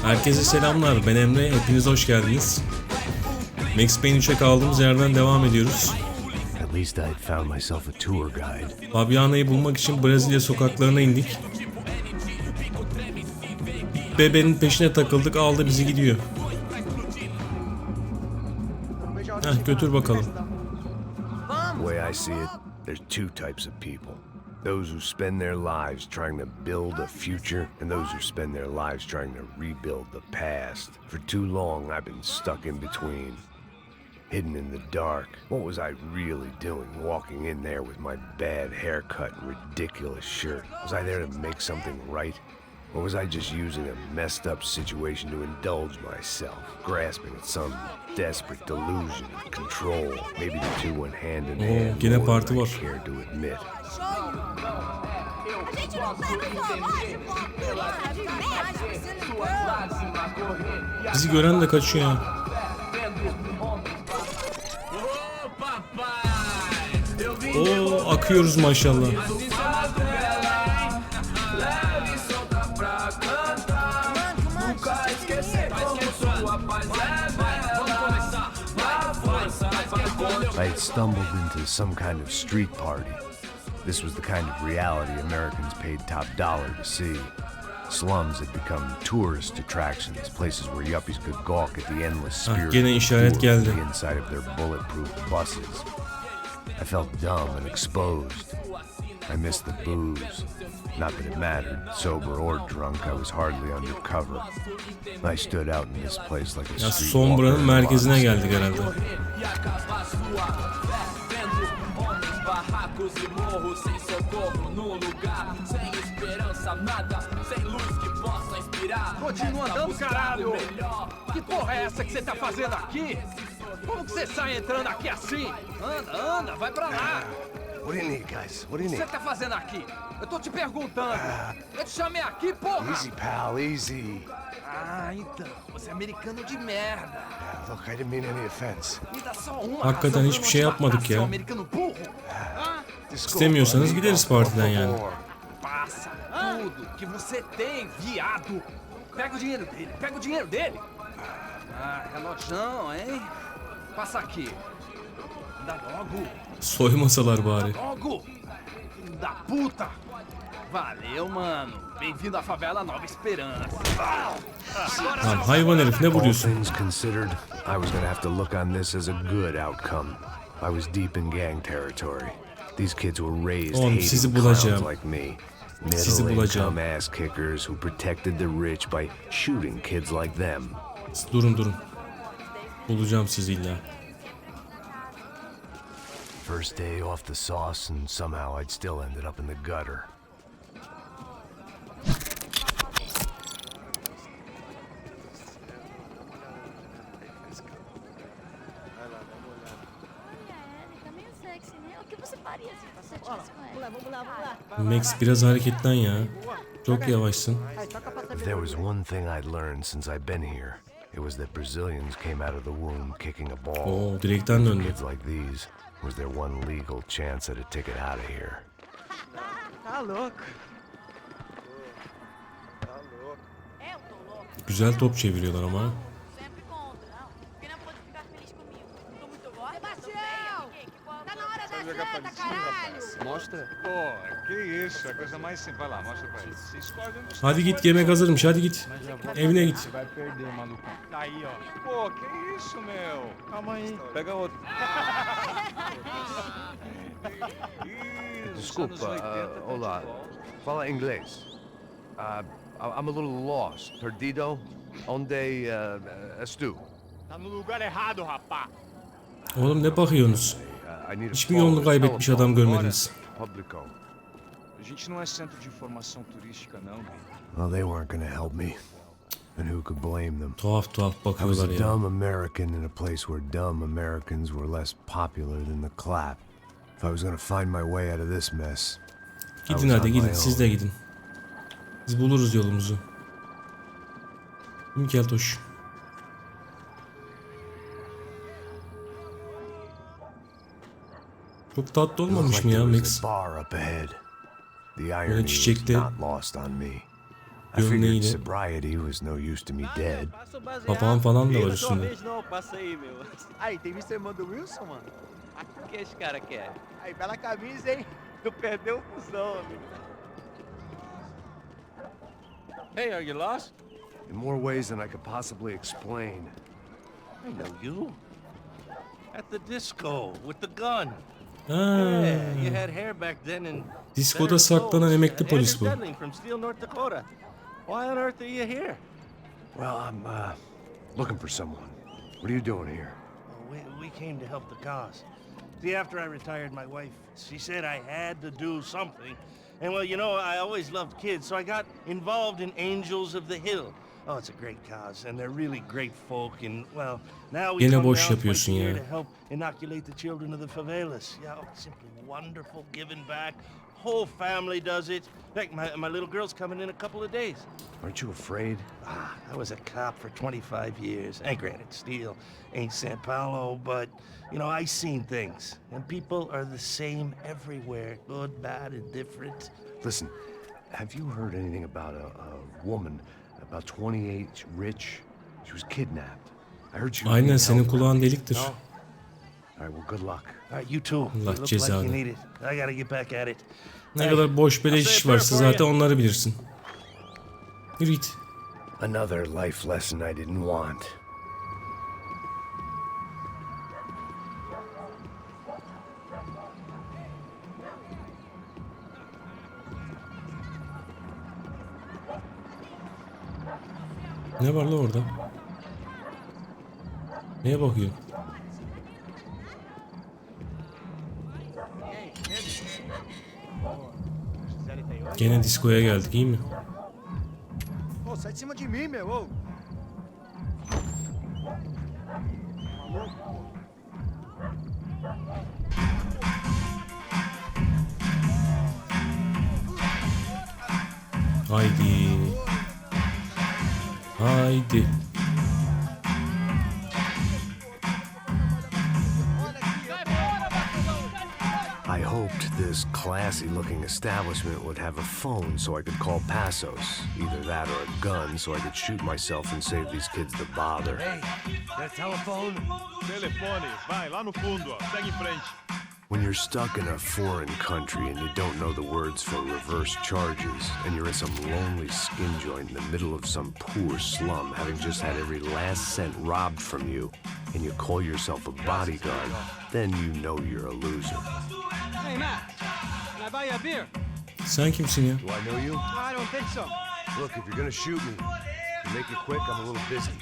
Herkese selamlar, ben Emre, hepiniz hoş geldiniz. Max Payne 3'e kaldığımız yerden devam ediyoruz. Fabiana'yı bulmak için Brezilya sokaklarına indik. Bebenin peşine takıldık, aldı bizi gidiyor. Heh, götür bakalım. Those who spend their lives trying to build a future, and those who spend their lives trying to rebuild the past. For too long, I've been stuck in between, hidden in the dark. What was I really doing, walking in there with my bad haircut and ridiculous shirt? Was I there to make something right? Or was I just using a messed up situation to indulge myself, grasping at some desperate delusion of control? Maybe the two went hand in hand Yine more parti than I var. cared to admit. Bizi gören de kaçıyor. Oo, akıyoruz maşallah. I had stumbled into some kind of street party. This was the kind of reality Americans paid top dollar to see. Slums had become tourist attractions, places where yuppies could gawk at the endless spirit gene işaret geldi. inside of their bulletproof buses. I felt dumb and exposed. I missed the booze. Not that it mattered, sober or drunk, I was hardly undercover. I stood out in this place like a Ya streetwalker. Sombra'nın merkezine geldik herhalde. Continua andando, caralho! Que porra é essa que você tá fazendo aqui? Como que você sai entrando aqui assim? Anda, anda, vai pra lá! What do you need, guys? What do you O que need? você tá fazendo aqui? Eu tô te perguntando! Eu te chamei aqui, porra! Easy, pal, easy. Ah, então, você é americano de merda! Look, I didn't mean any offense. Me dá só uma Hakikaten razão pra hiçbir eu şey não te yapmadık matar, ya. seu americano burro! İstemiyorsanız gideriz partiden yani. Passa tudo que você tem, viado! Pega o dinheiro dele, pega o dinheiro dele! Ah, relojão, hein? Passa aqui. Dá logo, Soymasalar bari. logo! Filho da puta! Valeu, mano. Bem-vindo à favela Nova Esperança. Lan hayvan herif, ne All vuruyorsun? things considered, I was gonna have to look on this as a good outcome. I was deep in gang territory. These kids were raised Oğlum, sizi hating clowns bulacağım. like me. Sizi bulacağım. Middle-income ass kickers who protected the rich by shooting kids like them. Durun. Bulacağım sizi illa. First day off the sauce, and somehow I'd still ended up in the gutter. Max biraz hareketlen ya. Çok yavaşsın. If there was one thing I'd learned since I've been here, it was that Brazilians came out of the womb kicking a ball. Oo, direkten döndü. Kids like these was their one legal chance at a ticket out of here. Tá louco. Güzel top çeviriyorlar ama. Mostra. Pô, que isso, a coisa mais simples. Vai lá, mostra pra ele. Você escolhe onde você Hadi git, yemek hazırmış, hadi git. Evine git. vai perder, malucão. Tá aí, ó. Pô, que isso, meu? Calma aí. Pega outro. Ih, os Desculpa, anos 80 tá de olá. volta. Fala inglês. I'm a little lost. Perdido? Onde estou? Tá no lugar errado, rapá. Oğlum ne bakıyorsunuz? I need a Hiçbir phone, yolunu kaybetmiş telephone. adam görmediniz. Publico. A gente não é centro de informação turística, não. Well, they weren't gonna help me. And who could blame them? Tuhaf I was bakıyorlar a ya. dumb American in a place where dumb Americans were less popular than the clap. If I was gonna find my way out of this mess, Gidin hadi gidin, siz de gidin. Biz buluruz yolumuzu. Değil mi Keltoş? Çok tatlı olmamış mı ya Max? bar up ahead. The Böyle irony was çiçekli. not lost on me. I figured Gömleğiyle. sobriety was no use to me dead. Papağan falan da var üstünde. Não, passa aí, meu. Aí, tem visto a irmã do Wilson, mano? O que esse cara quer? Aí, bela camisa, hein? Tu perdeu o fusão, amigo. Hey, are you lost? In more ways than I could possibly explain. I know you. At the disco with the gun. Ha, Yeah, you had hair back then and diskoda saklanan emekli polis bu. From Steele, North Dakota. Why on earth are you here? Well, I'm looking for someone. What are you doing here? We came to help the cause. See, after I retired, my wife, she said I had to do something. And well, you know, I always loved kids, so I got involved in Angels of the Hill. Oh, it's a great cause, and they're really great folk. And well, now we Yine come boş down yapıyorsun twice a year ya. to help inoculate the children of the favelas. Yeah, oh, simply wonderful, giving back. Whole family does it. In fact, my little girl's coming in a couple of days. Aren't you afraid? I was a cop for 25 years. And granted, Steele ain't San Paulo, but, you know, I seen things. And people are the same everywhere. Good, bad, and different. Listen, have you heard anything about a woman, about 28, rich? She was kidnapped. I heard you. Aynen, need senin help. kulağın deliktir. No? All right, well, good luck. All right, you too. You Allah look like cezanı. you need it. I gotta get back at it. Ne kadar boş beleş iş varsa zaten onları bilirsin. Yürü git. Another life lesson I didn't want. Ne var lan orada? Neye bakıyor? Gene diskoya geldik, iyi mi? Pô, sai de cima de mim, meu. Ô. Haydi. Haydi. I hoped this classy-looking establishment would have a phone so I could call Passos. Either that or a gun so I could shoot myself and save these kids the bother. Hey, that telephone? Telefone, vai lá no fundo, ó. Segue em frente. When you're stuck in a foreign country and you don't know the words for reverse charges, and you're in some lonely skin joint in the middle of some poor slum, having just had every last cent robbed from you, and you call yourself a bodyguard, then you know you're a loser. Hey, Max, can I buy you a beer? Sen kimsin ya? Do I know you? I don't think so. Look, if you're gonna shoot me, you make it quick, I'm a little busy.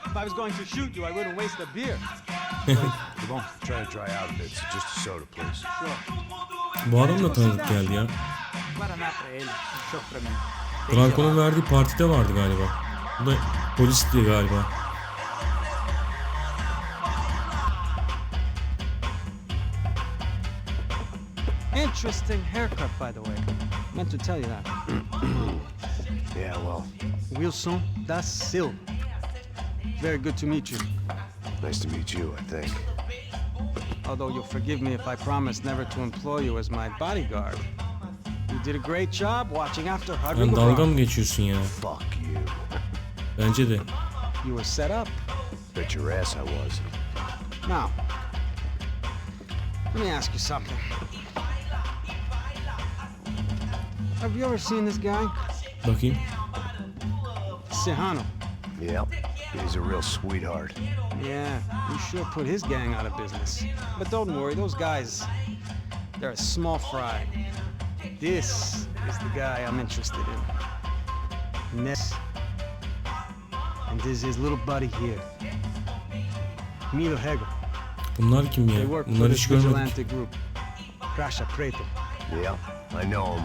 If I was going to shoot you, I wouldn't waste a beer. Come on, I'm trying to dry out a bit, so just a soda, please. Bu adam da tanıdık geldi ya. Guaraná pra ele, um chopp pra mim. Franco'nun verdiği partide vardı galiba. Bu da polis diye galiba. Interesting haircut, by the way. Meant to tell you that. Yeah, well, Wilson da Silva. Very good to meet you. nice to meet you, I think. Although you'll forgive me if I promise never to employ you as my bodyguard. You did a great job watching after Sen Rodrigo dalga Bronco. mı geçiyorsun ya? Fuck you. Bence de. You were set up. Bet your ass I was. Now, let me ask you something. Have you ever seen this guy? Bakayım. Sejano. Yep, he's a real sweetheart. Yeah, you sure put his gang out of business. But don't worry, those guys, they're a small fry. This is the guy I'm interested in. Ness. And this is his little buddy here. Milo Hegel. Bunlar kim They ya? work for Bunları this hiç görmedik. vigilante group. Crasha Preto. Yep, I know him.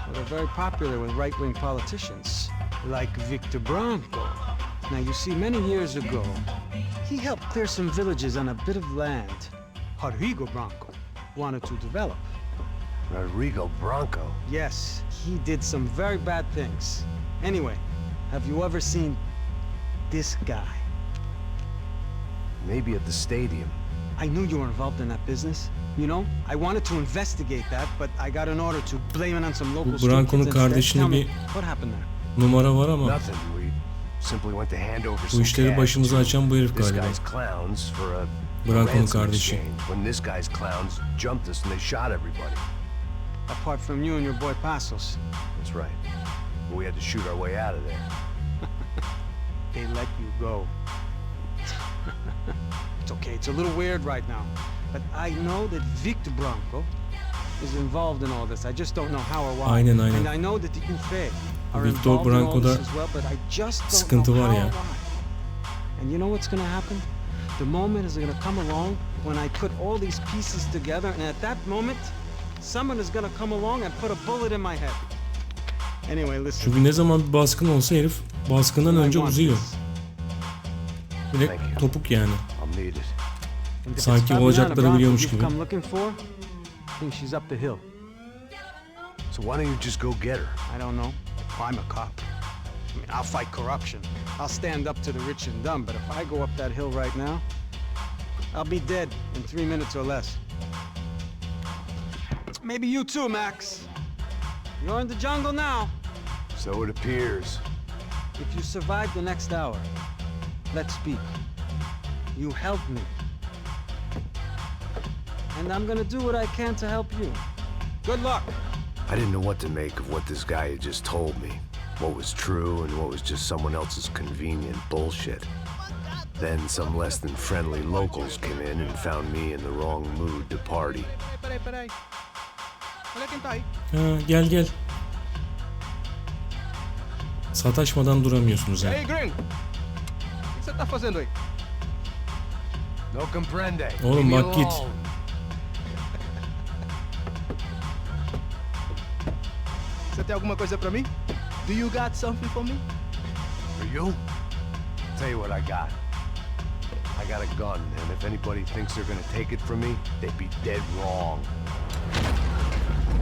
Well, they're very popular with right-wing politicians, like Victor Bronco. Now, you see, many years ago, he helped clear some villages on a bit of land Rodrigo Bronco wanted to develop. Rodrigo Bronco. Yes, he did some very bad things. Anyway, have you ever seen this guy? Maybe at the stadium. I knew you were involved in that business. You know, I wanted to investigate that, but I got an order to blame it on some local Bu street Branko'nun kids instead. kardeşine Tell me, bir what happened there? numara var ama Nothing. We simply went to hand over bu some işleri cash başımıza to açan bu herif this galiba. guy's clowns for a Branko'nun ransom kardeşi. exchange. When this guy's clowns jumped us and they shot everybody. Apart from you and your boy Passos, That's right. But we had to shoot our way out of there. they let you go. It's okay, it's a little weird right now, but I know that Victor Branco is involved in all this. I just don't know how or why. Aynen. And I know that the UFE are Victor involved in all Branco'da this as well, but I just don't sıkıntı know var how ya. or why. And you know what's gonna happen? The moment is gonna come along when I put all these pieces together, and at that moment, someone is gonna come along and put a bullet in my head. Anyway, listen. Çünkü ne zaman bir baskın olsa herif baskından önce uzuyor. Direkt topuk yani. I'll need it. And if Sanki it's Fabiana olacakları Branco biliyormuş you've gibi. come looking for, I think she's up the hill. So why don't you just go get her? I don't know. I'm a cop. I mean, I'll fight corruption. I'll stand up to the rich and dumb, but if I go up that hill right now, I'll be dead in 3 minutes or less. Maybe you too, Max. You're in the jungle now. So it appears. If you survive the next hour, let's speak. You help me. And I'm gonna do what I can to help you. Good luck. I didn't know what to make of what this guy had just told me. What was true and what was just someone else's convenient bullshit. Then some less than friendly locals came in and found me in the wrong mood to party. Peraí. Olha quem tá aí. Ha, gel. Sataşmadan duramıyorsunuz ha. Ei, gringo. O que você tá fazendo aí? No comprende. Oğlum Leave me bak git. alone. Você tem alguma coisa pra mim? Do you got something for me? For you? Tell you what I got. I got a gun, and if anybody thinks they're gonna take it from me, they'd be dead wrong.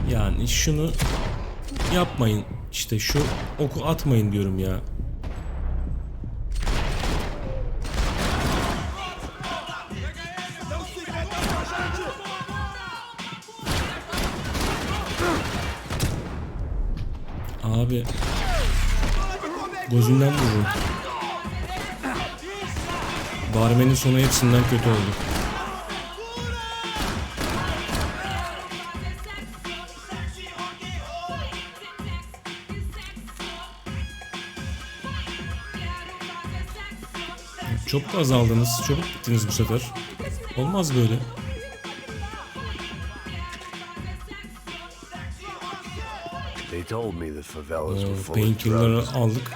Yani şunu yapmayın. İşte şu oku atmayın diyorum ya. Abi gözünden vururum. Barmenin sonu hepsinden kötü oldu. Çok azaldınız, çabuk bittiniz bu sefer. Olmaz böyle. They told me the favelas were full of Painkiller'ı drugs. aldık.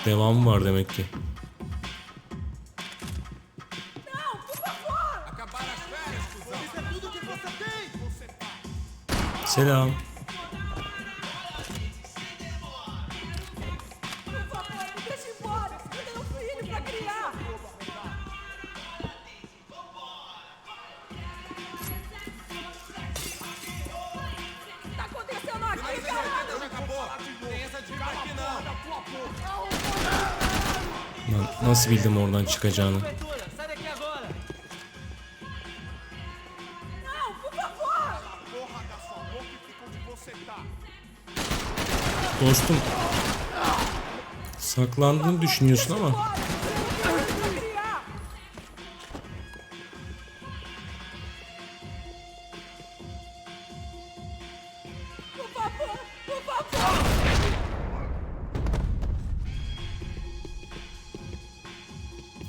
Devamı var demek ki. Selam. Lan nasıl bildim oradan çıkacağını? Dostum, saklandığını düşünüyorsun ama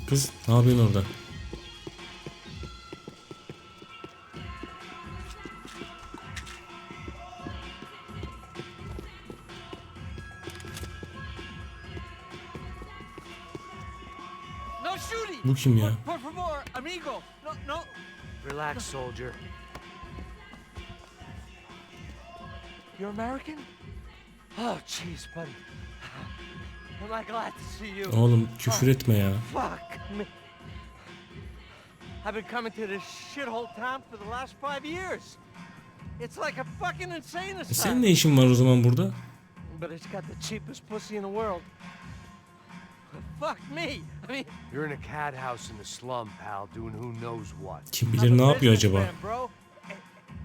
kız ne yapıyorsun orada? No shooting. Bu kim ya? Por favor, amigo. No. Relax, soldier. You're American? Oh, jeez, buddy. Am I glad to see you? Oğlum küfür etme ya. Fuck me. I've been coming to this shithole town for the last 5 years. It's like a fucking insane asylum. Senin ne işin var o zaman burada? But it's got the cheapest pussy in the world. Fuck me. I mean, You're in a cat house in the slum, pal, doing who knows what. Kim I'm bilir a ne yapıyor acaba? businessman, bro.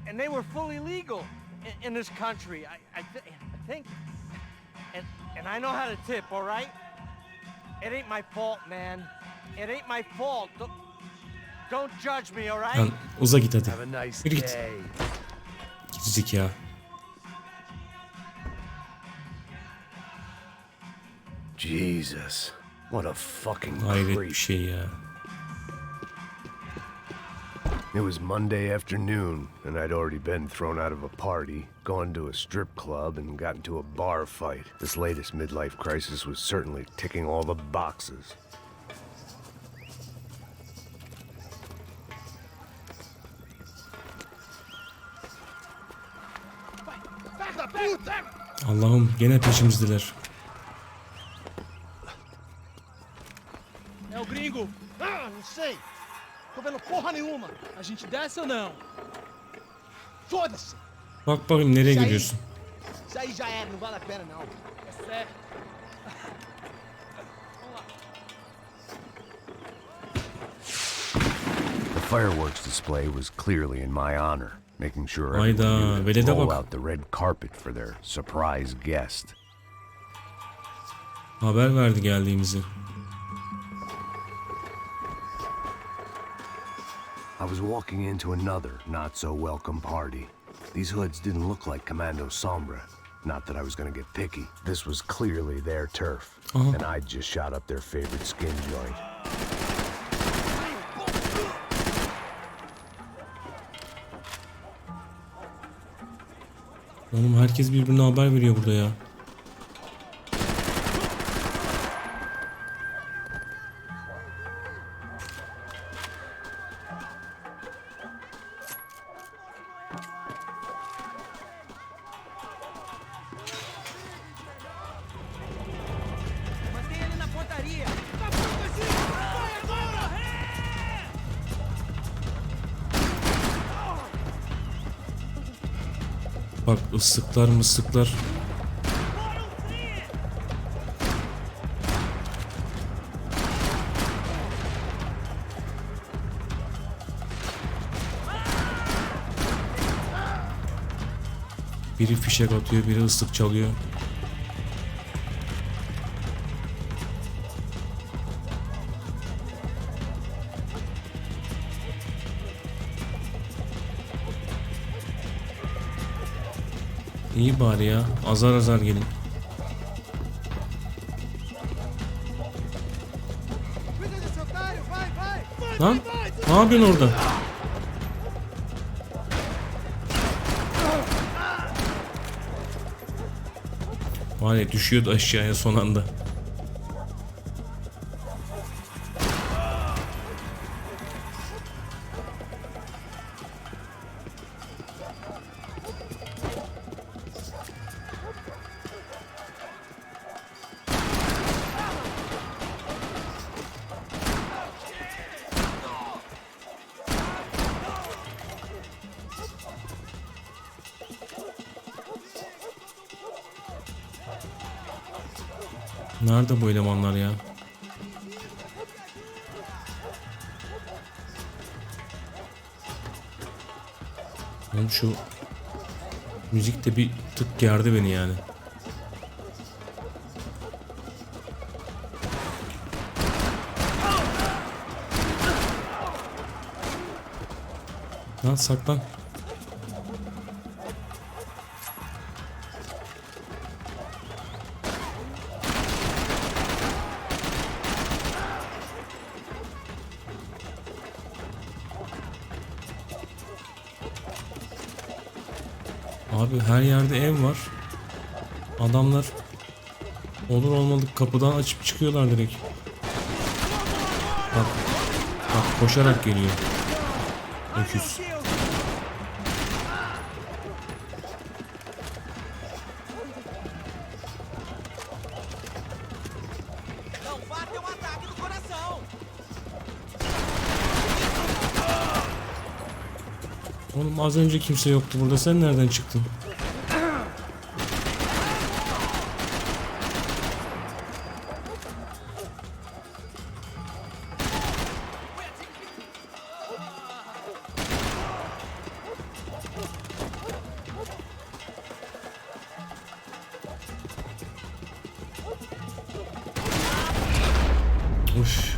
And they were fully legal in this country. I think. And I know how to tip, all right? It ain't my fault, man. It ain't my fault. Don't judge me, all right? Lan uza git hadi. Have a nice Yürü git. day. Gidecek ya. Jesus, what a fucking Hayret creep. bir şey ya. It was Monday afternoon, and I'd already been thrown out of a party, gone to a strip club, and got into a bar fight. This latest midlife crisis was certainly ticking all the boxes. Allah'ım gene peşimizdiler. É o gringo. Ah, não sei. Tô vendo porra nenhuma. A gente desce ou não? Foda-se. Bak bakayım nereye gidiyorsun? Isso aí já era, não vale a pena não. É certo. The fireworks display was clearly in my honor, making sure Hayda, everyone knew velede to roll bak. out the red carpet for their surprise guest. Haber verdi geldiğimizi. I was walking into another not-so-welcome party. These hoods didn't look like Commando Sombra. Not that I was gonna get picky. This was clearly their turf. And I just shot up their favorite skin joint. Oğlum herkes birbirine haber veriyor burada ya. Mantém ele na pontaria. Bak ıslıklar mıslıklar. Biri fişek atıyor, biri ıslık çalıyor. İyi bari ya. Azar azar gelin. Lan ne yapıyorsun orada? Var ya düşüyordu aşağıya son anda. Nerede bu elemanlar ya? Oğlum şu müzik de bir tık gerdi beni yani. Lan saklan. Abi her yerde ev var. Adamlar olur olmadık kapıdan açıp çıkıyorlar direkt. Bak, bak koşarak geliyor. Öküz. Não vá ter ataque do coração. Oğlum az önce kimse yoktu burada. Sen nereden çıktın? Uf.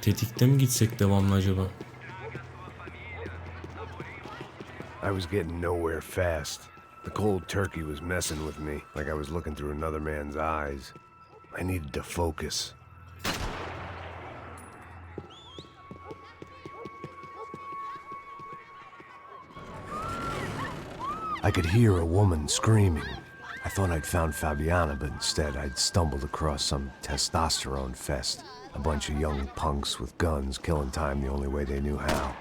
Tetikte mi gitsek devamlı acaba? I was getting nowhere fast. The cold turkey was messing with me, like I was looking through another man's eyes. I needed to focus. I could hear a woman screaming. I thought I'd found Fabiana, but instead I'd stumbled across some testosterone fest. A bunch of young punks with guns killing time the only way they knew how.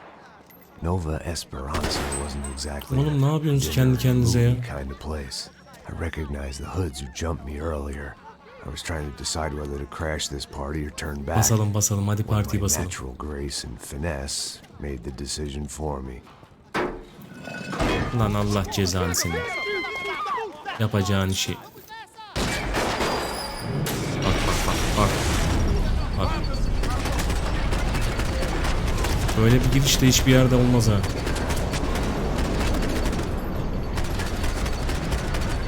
Nova Esperanza wasn't exactly Oğlum ne yapıyorsunuz kendi kendinize ya? kind of place. I recognized the hoods who jumped me earlier. I was trying to decide whether to crash this party or turn back. Basalım basalım hadi When partiyi my basalım. natural grace and finesse made the decision for me. Lan Allah cezanı seni. Yapacağın işi. Bak bak bak bak. Bak. Böyle bir giriş de hiçbir yerde olmaz ha.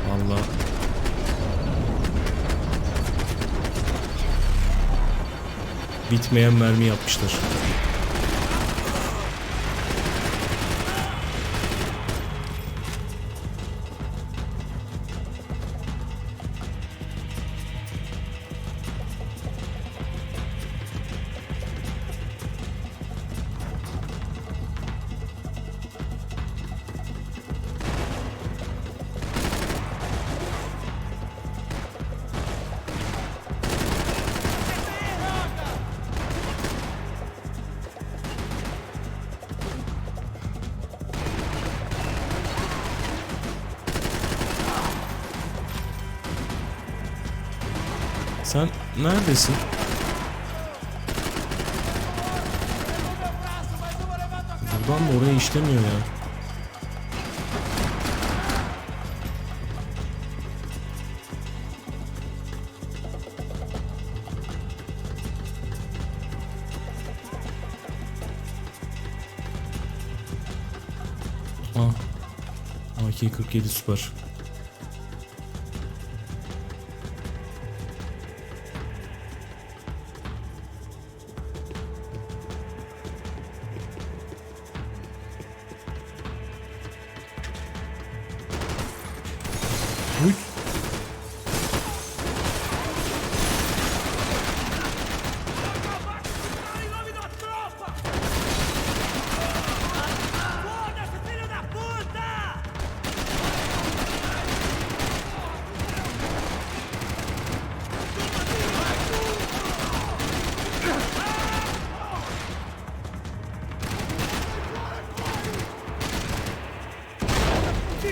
Vallahi. Bitmeyen mermi yapmışlar. Sen neredesin? Buradan da oraya işlemiyor ya. AK-47 süper. Uy.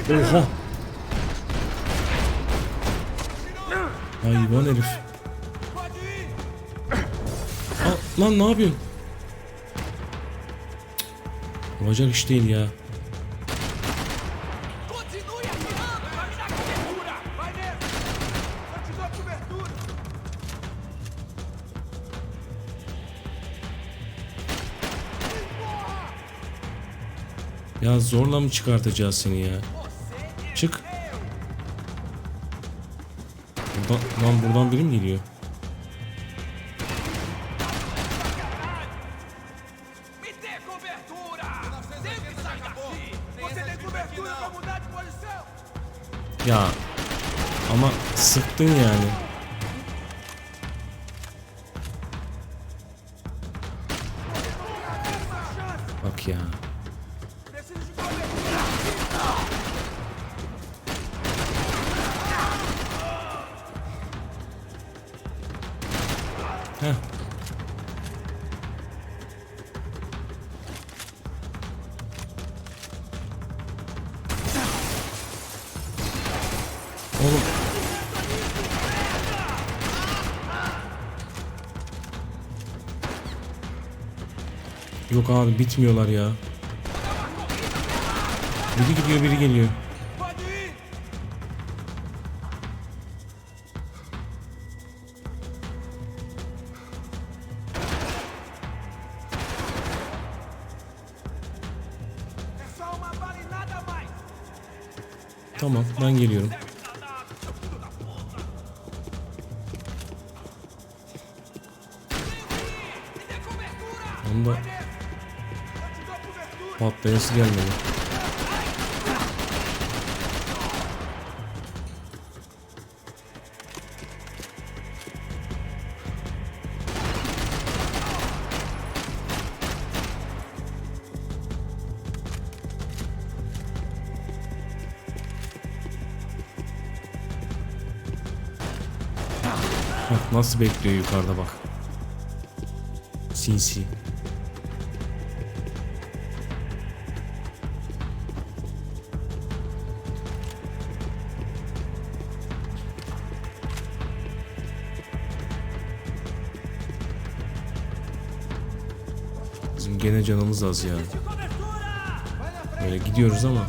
Oha. Hayvan herif. Aa, lan ne yapıyorsun? Cık, olacak iş değil ya. Ya zorla mı çıkartacağız seni ya? Çık. Buradan biri mi geliyor? Ya ama sıktın yani. Bak ya. Heh. Oğlum. Yok abi bitmiyorlar ya. Biri gidiyor biri geliyor. Tamam, ben geliyorum. Onda patlayası gelmedi. Bak nasıl bekliyor yukarıda bak. Sinsi. Bizim gene canımız az ya. Böyle gidiyoruz ama.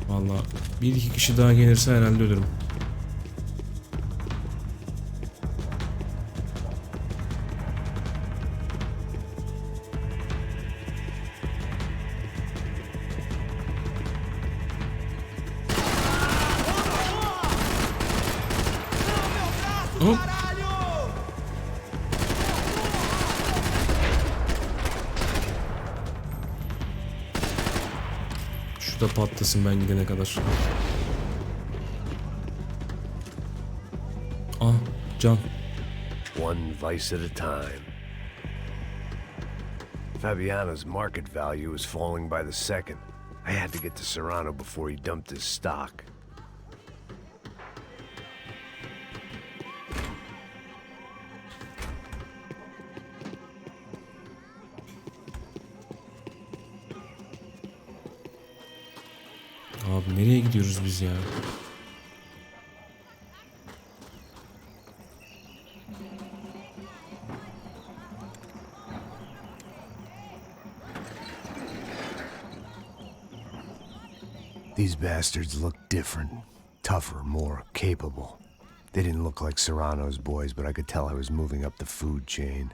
Vallahi bir iki kişi daha gelirse herhalde ölürüm. Hop. Şu da patlasın ben gidene kadar. Ah, can. One vice at a time. Fabiano's market value is falling by the second. I had to get to Serrano before he dumped his stock. Abi nereye gidiyoruz biz ya? These bastards look different, tougher, more capable. They didn't look like Serrano's boys, but I could tell I was moving up the food chain.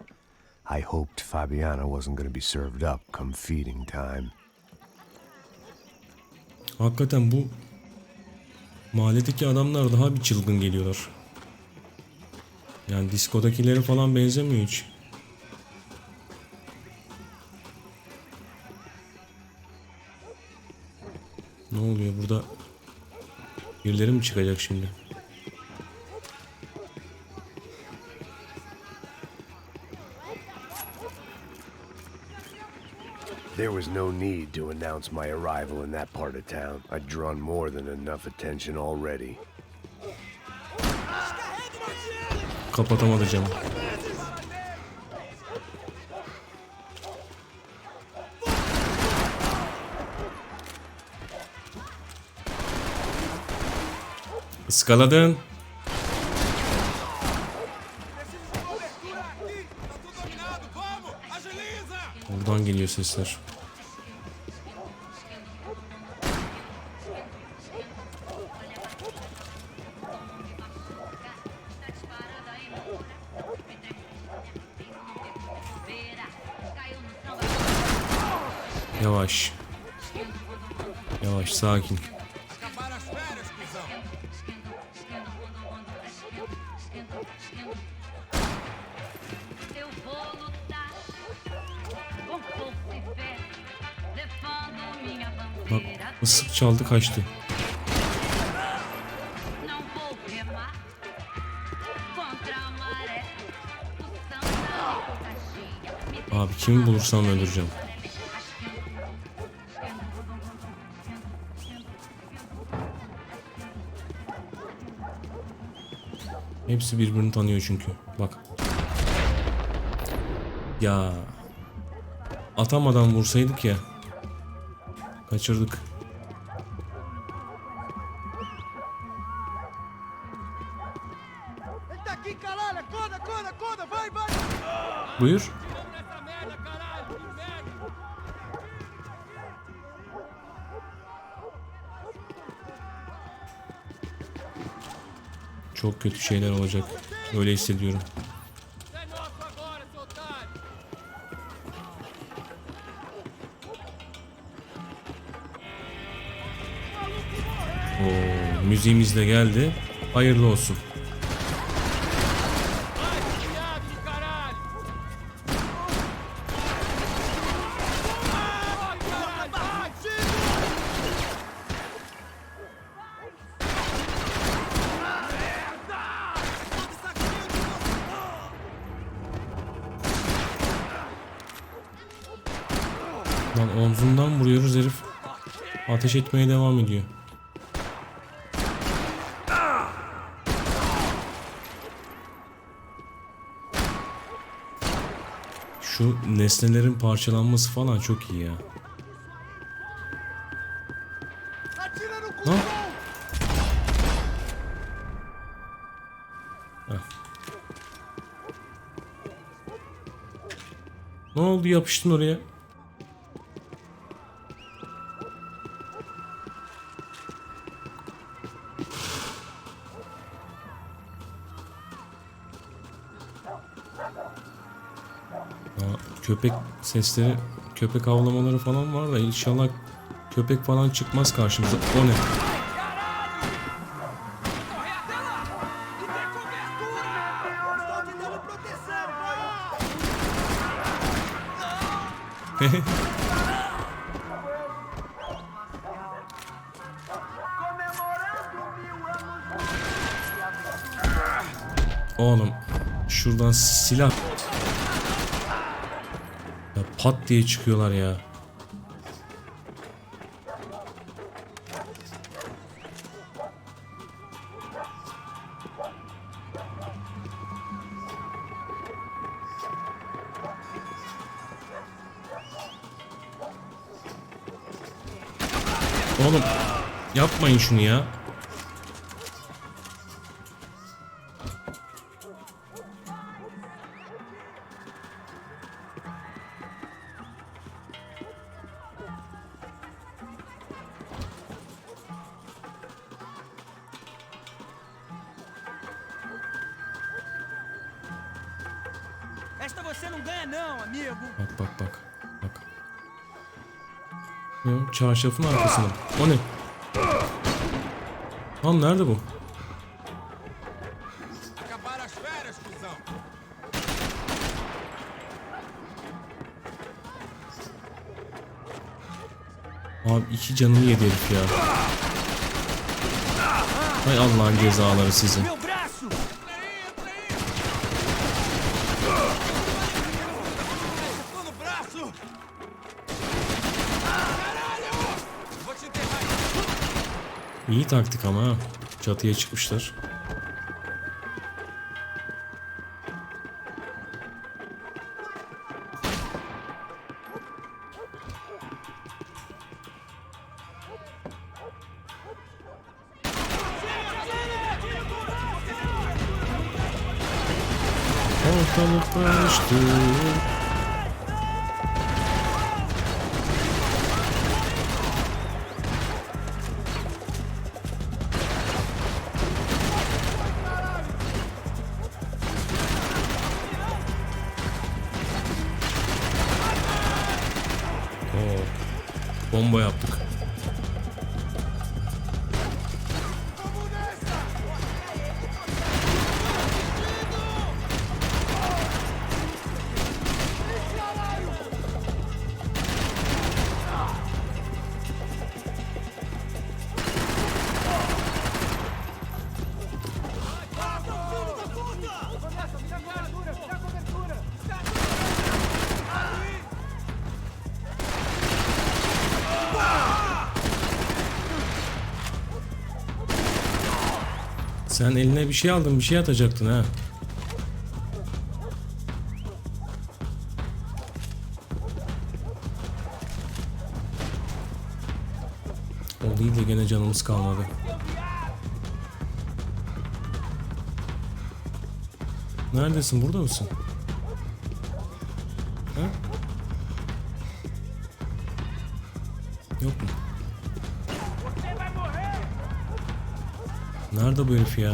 I hoped Fabiano wasn't going to be served up come feeding time. Hakikaten bu mahalledeki adamlar daha bir çılgın geliyorlar. Yani diskodakilere falan benzemiyor hiç. Ne oluyor burada? Birileri mi çıkacak şimdi? There was no need to announce my arrival in that part of town. I'd drawn more than enough attention already. Kapatamadı camı. Iskaladın. Oradan geliyor sesler. Yavaş. Yavaş, sakin. Bak, ısık çaldı kaçtı. Abi kimi bulursam öldüreceğim. Hepsi birbirini tanıyor çünkü. Bak. Ya. Atamadan vursaydık ya. Kaçırdık. Buyur. Çok kötü şeyler olacak. Öyle hissediyorum. müziğimiz de geldi. Hayırlı olsun. Lan omzundan vuruyoruz, herif ateş etmeye devam ediyor. Şu nesnelerin parçalanması falan çok iyi ya. Lan. Heh. Ne oldu, yapıştın oraya? Köpek sesleri, köpek avlamaları falan var da inşallah köpek falan çıkmaz karşımıza. O ne? Oğlum şuradan silah. Ya pat diye çıkıyorlar ya. Oğlum yapmayın şunu ya. Esta você não ganha não, amigo. Bak bak bak. Bak. Ne? Çarşafın arkasında. O ne? Lan nerede bu? Acabaram as férias, cuzão. Abi 2 canını yedi herif ya. Hay Allah'ın cezaları sizi. Meu braço! Tô no braço. Caralho! Vou te enterrar. İyi taktik ama ha. Çatıya çıkmışlar. Ortalık karıştı. Bomba yaptık. Sen eline bir şey aldın, bir şey atacaktın ha. O değil de gene canımız kalmadı. Neredesin? Burada mısın? Ha? Yok mu? Nerede bu herif ya?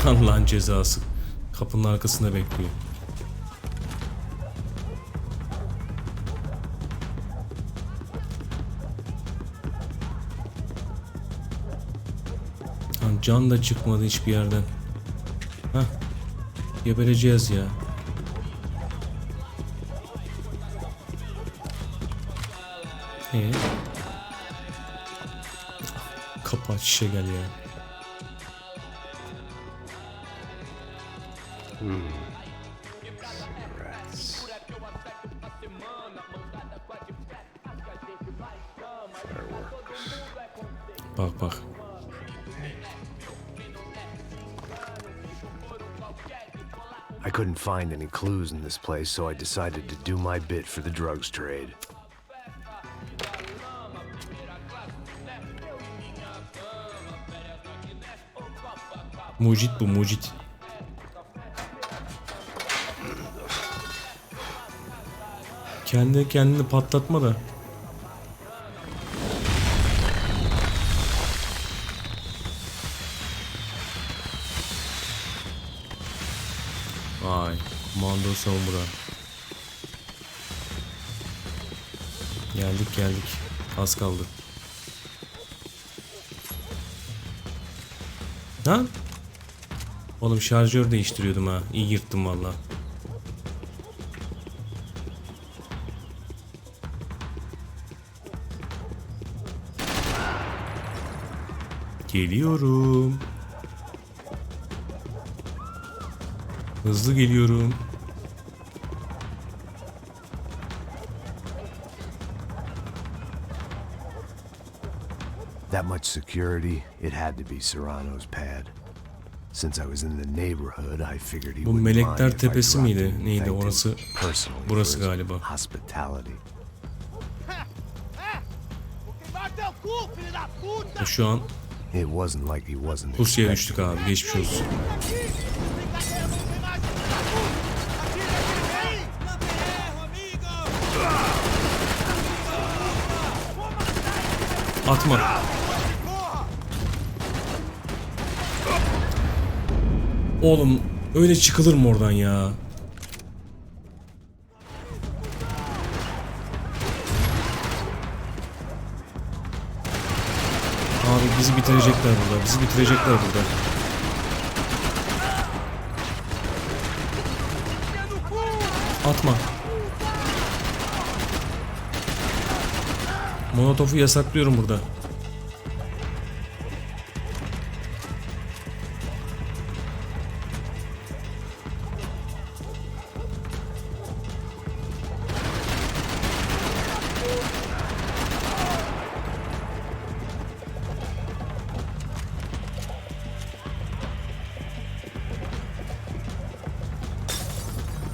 Allah'ın cezası. Kapının arkasında bekliyor. Lan can da çıkmadı hiçbir yerden. Hah. Gebereceğiz ya. Kapı aç işe gel ya. Cigarettes. Fireworks. Bak bak. I couldn't find any clues in this place, so I decided to do my bit for the drugs trade. Mucit bu, mucit. Kendini patlatma da. Vay, komando savunma. Geldik. Az kaldı. Ha? Oğlum şarjör değiştiriyordum ha. İyi yırttım valla. Geliyorum. Hızlı geliyorum. That much security, it had to be Serrano's pad. Since I was in the neighborhood, I figured he Bu wouldn't Melekler mind if I Tepesi dropped miydi? in and Neydi thanked him orası? personally Burası for his galiba. hospitality. Şu an It wasn't like he wasn't Rusya'ya expecting düştük abi. Geçmiş olsun. Atma. Oğlum öyle çıkılır mı oradan ya? Abi bizi bitirecekler burada. Bizi bitirecekler burada. Atma. Molotof'u yasaklıyorum burada.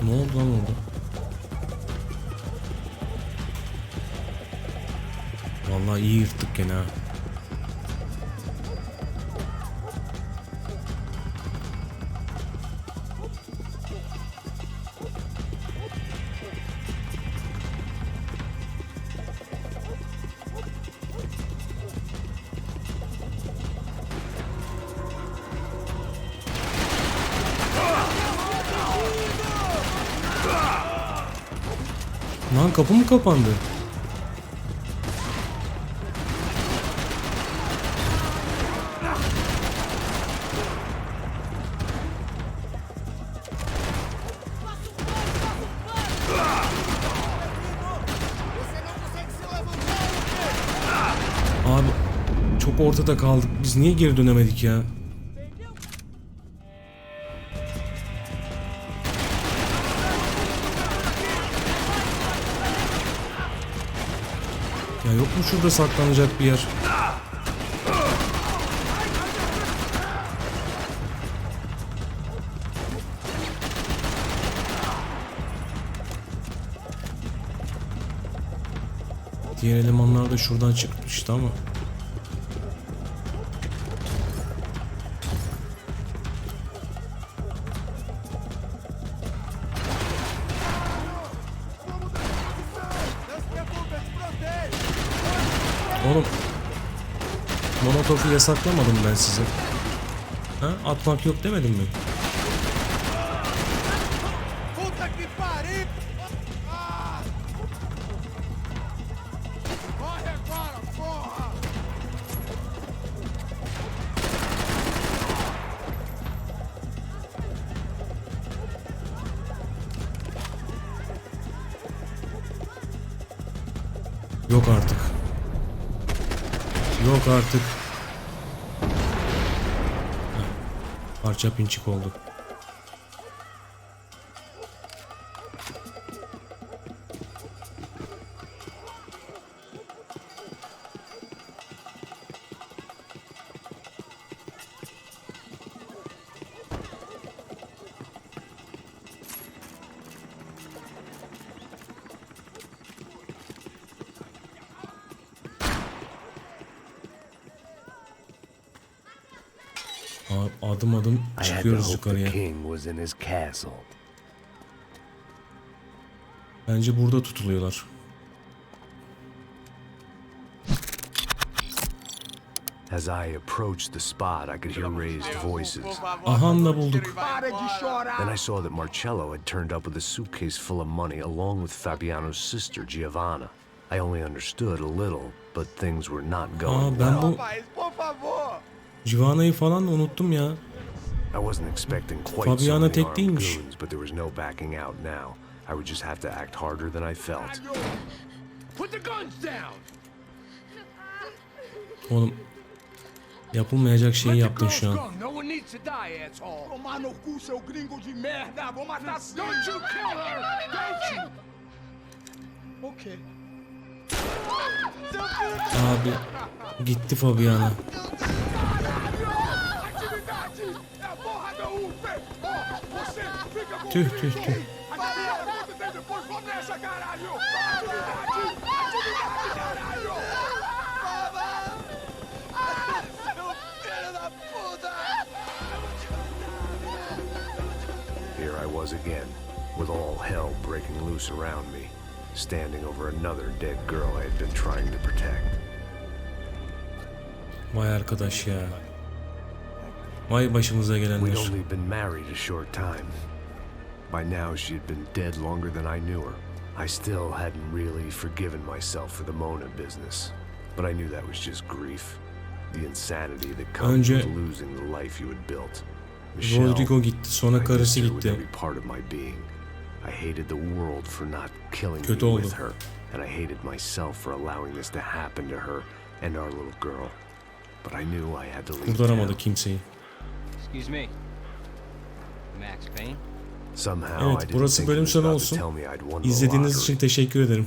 Ne oldu lan orada? Vallahi iyi yırttık gene ha. Lan kapı mı kapandı? Abi çok ortada kaldık. Biz niye geri dönemedik ya? Ya yok mu şurada saklanacak bir yer? Diğer elemanlar da şuradan çıkmıştı ama. Oğlum, Molotof'u yasaklamadım ben size. Ha? Atmak yok demedim mi? Puta que pariu! Ah! Corre agora, porra! Yok artık. Yok artık. Heh, parça pinçik oldu. Adım adım I had to çıkıyoruz hope the yukarıya. king was in his castle. Bence burada tutuluyorlar. As I approached the spot, I could hear raised voices. Ahan da bulduk. Then I saw that Marcello had turned up with a suitcase full of money along with Fabiano's sister, Giovanna. I only understood a little, but things were not going Ben well. bu Giovanna'yı falan unuttum ya. I wasn't expecting quite so Fabiano many tek armed değilmiş. goons, but there was no backing out now. I would just have to act harder than I felt. Put the guns down! Oğlum yapılmayacak şeyi yaptın şu an. No one needs to die, asshole! Tomar no cu, seu gringo de merda! Vou matar você! Don't you kill her! Don't you! Okay. Abi gitti Fabiano. Tüh tüh tüh. Here I was again, with all hell breaking loose around me, standing over another dead girl I had been trying to protect. Vay arkadaş ya. Vay başımıza We'd gelenler. only been married a short time. By now she had been dead longer than I knew her. I still hadn't really forgiven myself for the Mona business, but I knew that was just grief. The insanity that comes Önce with losing the life you had built. Michelle, Rodrigo gitti, sonra I karısı missed her with gitti. every part of my being. I hated the world for not killing Kötü me oldu. with her, and I hated myself for allowing this to happen to her and our little girl. But I knew I had to leave Kurtaramadı town. kimseyi. Excuse me. Max Payne? Somehow I Evet, didn't burası think bölüm he was sonu about to olsun. tell me I'd won the İzlediğiniz lottery. için teşekkür ederim.